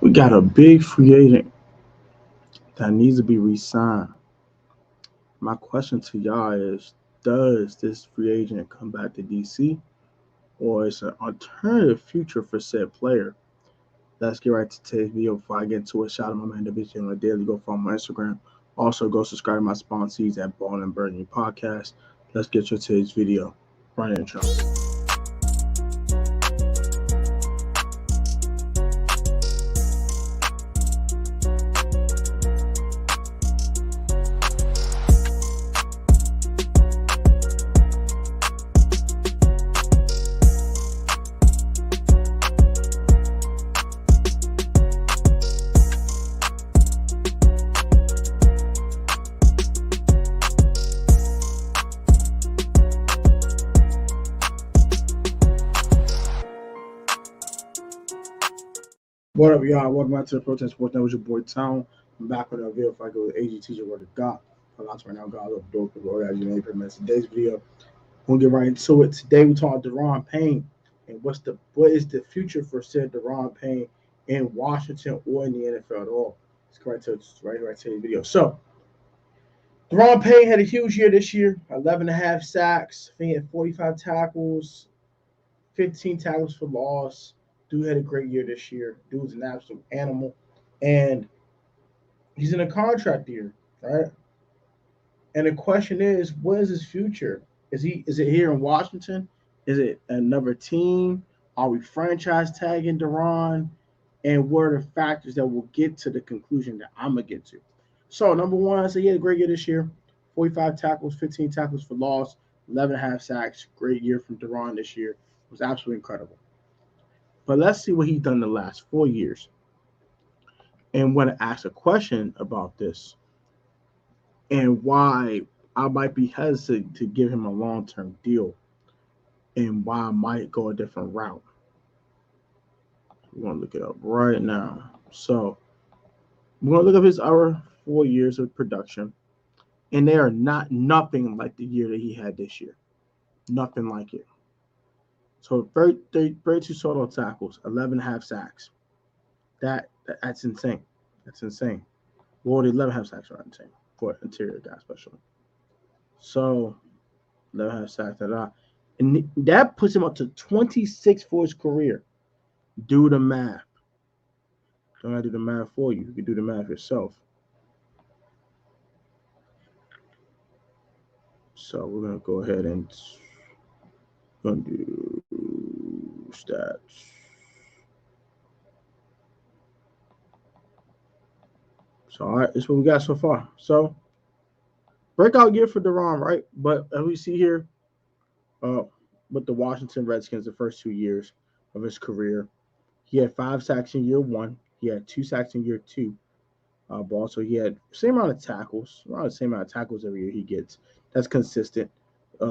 We got a big free agent that needs to be re-signed. My question to y'all is, does this free agent come back to DC, or is an alternative future for said player? Let's get right to today's video. Before I get into it, shout out my man WhoDat Center daily. Go follow my Instagram. Also, go subscribe to my sponsees at Ballin and Burgundy Podcast. Let's get to today's video. Run intro. What up, y'all? Welcome back to the Protest Sports. That was your boy Town. I'm back with another video. If I go with AG Teacher, word of God. ALOT right now, God up dope. As you know, today's video. We'll get right into it. Today we talk DaRon Payne and what is the future for said DaRon Payne in Washington or in the NFL at all. Let's go right to today's video. So DaRon Payne had a huge year this year. 11.5 sacks. I think he had 45 tackles, 15 tackles for loss. Dude had a great year this year. Dude's an absolute animal. And he's in a contract year, right? And the question is, what is his future? Is it here in Washington? Is it another team? Are we franchise tagging DaRon? And what are the factors that will get to the conclusion that I'm going to get to? So, number one, I said he had a great year this year. 45 tackles, 15 tackles for loss, 11.5 sacks. Great year from DaRon this year. It was absolutely incredible. But let's see what he's done the last 4 years. And want to ask a question about this and why I might be hesitant to give him a long-term deal and why I might go a different route. We're going to look it up right now. So we're going to look up his other 4 years of production, and they are nothing like the year that he had this year. Nothing like it. So 32 total tackles, 11.5 sacks. That's insane. That's insane. Well, the 11.5 sacks are insane for interior guy, especially. So 11.5 sacks, and that puts him up to 26 for his career. Do the math. Don't have to do the math for you. You can do the math yourself. So we're gonna go ahead and do stats. So all right, this is what we got so far. So breakout year for DaRon, right? But as we see here, with the Washington Redskins, the first 2 years of his career, he had 5 sacks in year 1. He had 2 sacks in year 2. But also he had the same amount of tackles, around the same amount of tackles every year he gets. That's consistent.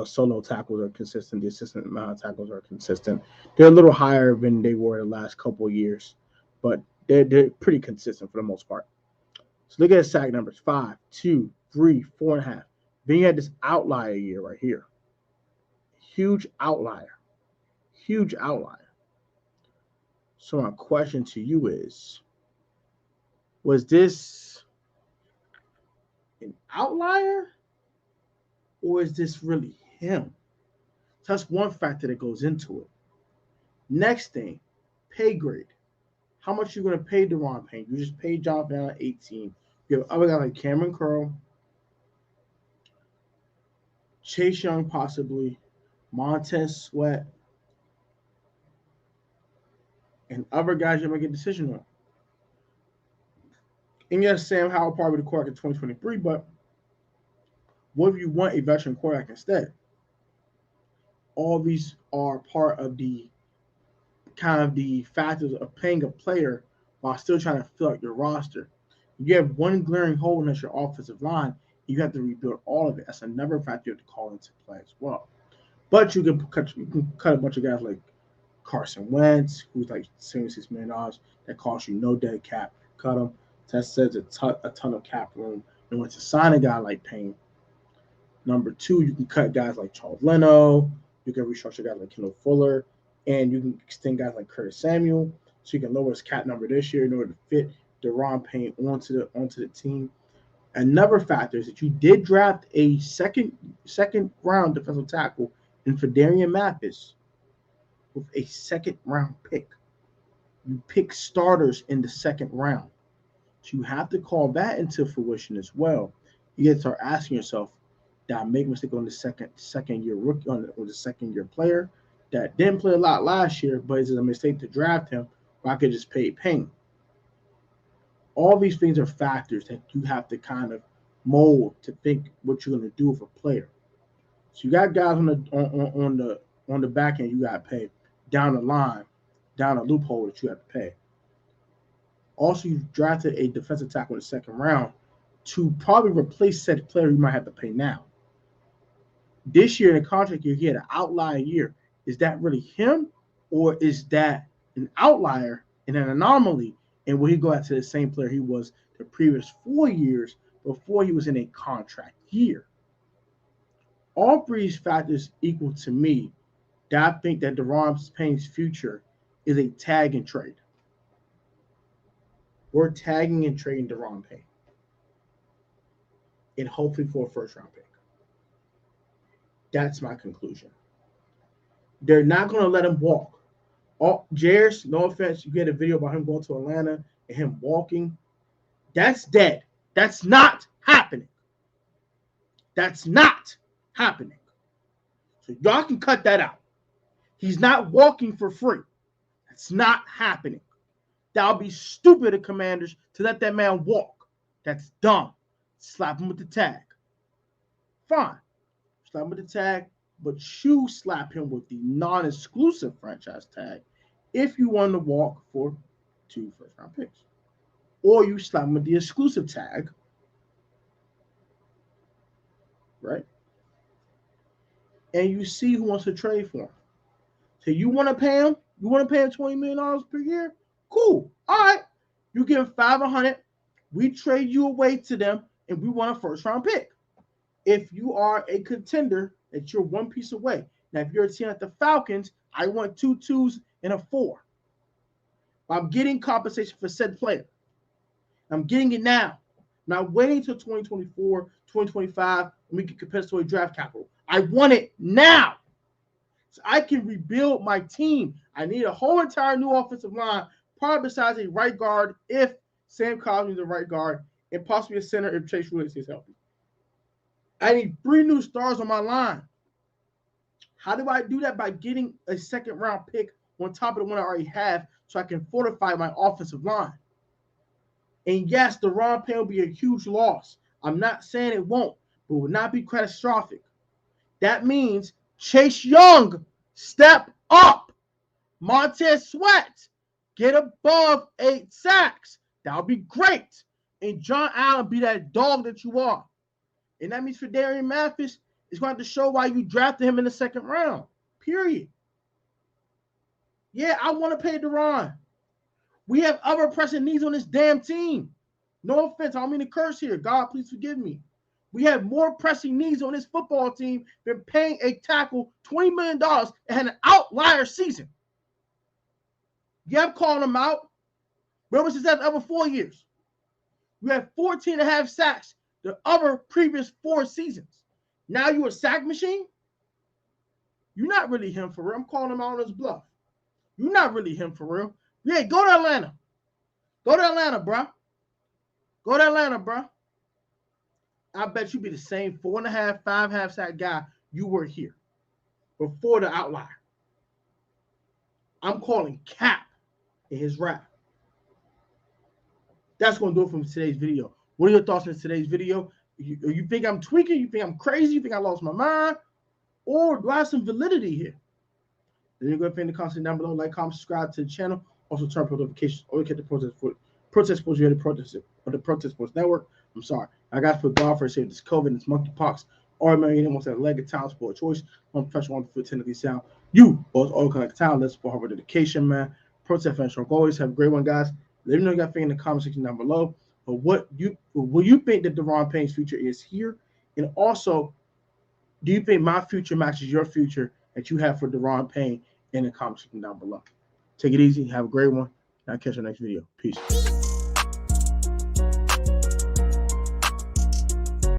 Solo tackles are consistent. The assistant amount of tackles are consistent. They're a little higher than they were the last couple of years, but they're pretty consistent for the most part. So look at his sack numbers: 5, 2, 3, 4.5. Then you had this outlier year right here. Huge outlier. Huge outlier. So my question to you is, was this an outlier? Or is this really him? So that's one factor that goes into it. Next thing, pay grade. How much you going to pay DaRon Payne? You just paid John Ballin 18. You have other guys like Cameron Curl, Chase Young possibly, Montez Sweat, and other guys you're going to get a decision on. And yes, Sam Howell probably the quarterback in 2023, but what if you want a veteran quarterback instead? All these are part of the kind of the factors of paying a player while still trying to fill out your roster. You have one glaring hole in your offensive line, you have to rebuild all of it. That's another factor you have to call into play as well. But you can cut a bunch of guys like Carson Wentz, who's like $76 million, that costs you no dead cap. Cut him. That says a ton of cap room. And once you sign a guy like Payne, number 2, you can cut guys like Charles Leno. You can restructure guys like Kendall Fuller. And you can extend guys like Curtis Samuel. so he can lower his cap number this year in order to fit DaRon Payne onto the team. Another factor is that you did draft a second round defensive tackle in Phidarian Mathis with a second round pick. You pick starters in the second round. So you have to call that into fruition as well. You get to start asking yourself, did I make a mistake on the second year rookie on the second year player that didn't play a lot last year, but is it a mistake to draft him, or I could just pay Payne? All these things are factors that you have to kind of mold to think what you're going to do with a player. So you got guys on the back end you got to pay, down the line, down a loophole that you have to pay. Also, you drafted a defensive tackle in the second round to probably replace said player you might have to pay now. This year in the contract year, he had an outlier year. Is that really him, or is that an outlier and an anomaly? And will he go out to the same player he was the previous 4 years before he was in a contract year? All three factors equal to me that I think that DaRon Payne's future is a tag and trade. We're tagging and trading DaRon Payne, and hopefully for a first-round pick. That's my conclusion. They're not going to let him walk. Jeris, no offense, you get a video about him going to Atlanta and him walking. That's dead. That's not happening. That's not happening. So y'all can cut that out. He's not walking for free. That's not happening. That would be stupid of Commanders to let that man walk. That's dumb. Slap him with the tag. Fine. Slap him with the tag, but you slap him with the non-exclusive franchise tag if you want to walk for 2 first-round picks. Or you slap him with the exclusive tag, right? And you see who wants to trade for him. So you want to pay him? You want to pay him $20 million per year? Cool. All right. You give him $500. We trade you away to them, and we want a first-round pick. If you are a contender, that you're one piece away. Now, if you're a team like the Falcons, I want 2 2s and a 4. I'm getting compensation for said player. I'm getting it now. I'm not waiting until 2024, 2025, when we get compensatory draft capital. I want it now. So I can rebuild my team. I need a whole entire new offensive line, probably besides a right guard if Sam Cosmi is a right guard, and possibly a center if Chase Willis is healthy. I need 3 new stars on my line. How do I do that? By getting a second-round pick on top of the one I already have so I can fortify my offensive line. And yes, DaRon Payne will be a huge loss. I'm not saying it won't, but it will not be catastrophic. That means Chase Young, step up. Montez Sweat, get above 8 sacks. That would be great. And John Allen, be that dog that you are. And that means Phidarian Mathis is going to have to show why you drafted him in the second round. Period. Yeah, I want to pay DaRon. We have other pressing needs on this damn team. No offense, I don't mean to curse here. God, please forgive me. We have more pressing needs on this football team than paying a tackle $20 million and had an outlier season. Yeah, I'm calling him out. Where was his other 4 years? We have 14.5 sacks the other previous 4 seasons. Now you're a sack machine? You're not really him for real. I'm calling him out on his bluff. You're not really him for real. Yeah, go to Atlanta. Go to Atlanta, bro. Go to Atlanta, bro. I bet you be the same 4.5, 5.5 sack guy you were here before the outlier. I'm calling cap in his rap. That's going to do it from today's video. What are your thoughts on today's video? You think I'm tweaking? You think I'm crazy? You think I lost my mind? Or do I have some validity here? Then you're going to put in the comments down below. Like, comment, subscribe to the channel. Also turn on notifications. Or get the protest sports. You have the protest sports network. I'm sorry. I got to put God first here. This COVID and this monkeypox. Or million wants a leg of town sport choice. I'm professional on the technically sound. You both all connect town. Let's support hard dedication, man. Protest fans strong. Always have a great one, guys. Let me know you got thing in the comment section down below. But what you think that DaRon Payne's future is here? And also, do you think my future matches your future that you have for DaRon Payne in the comment section down below? Take it easy. Have a great one. I'll catch you next video. Peace.